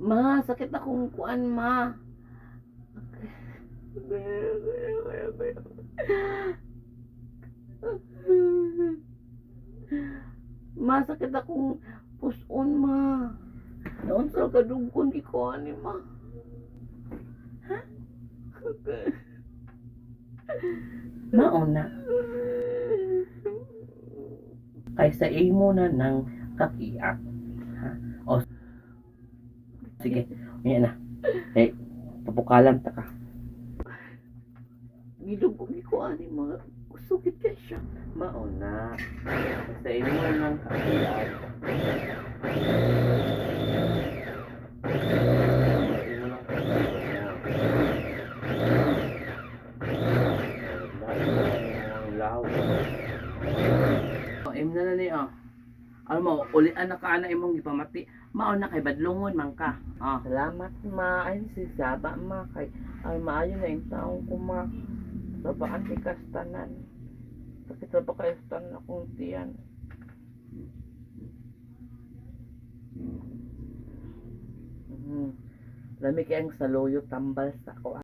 Ma, sakit akong kuan, ma. Ma, sakit akong puson, ma. Naon sa kadugkon di ko ani, ma. Ha? Mauna. Kaysa imo na ng kakiak. Ha? O, sige. Yan na. Eh, papukalan ta ka. Gidugkon di ko ani, ma. Sukit ka siya. Mauna. Kaysa imo na ng kakiak. Im na ni alam mo, ulian na ka na imong gipamati. Mao na kay badlongon man ka. Salamat, ma. Ay, si Saba, ma. Kay, ay, maayo na yung taong ko, ma. Sabaan di kastanan. Sakit sa pakaistan akong tiyan. Lami kayang saluyo tambal sa ko.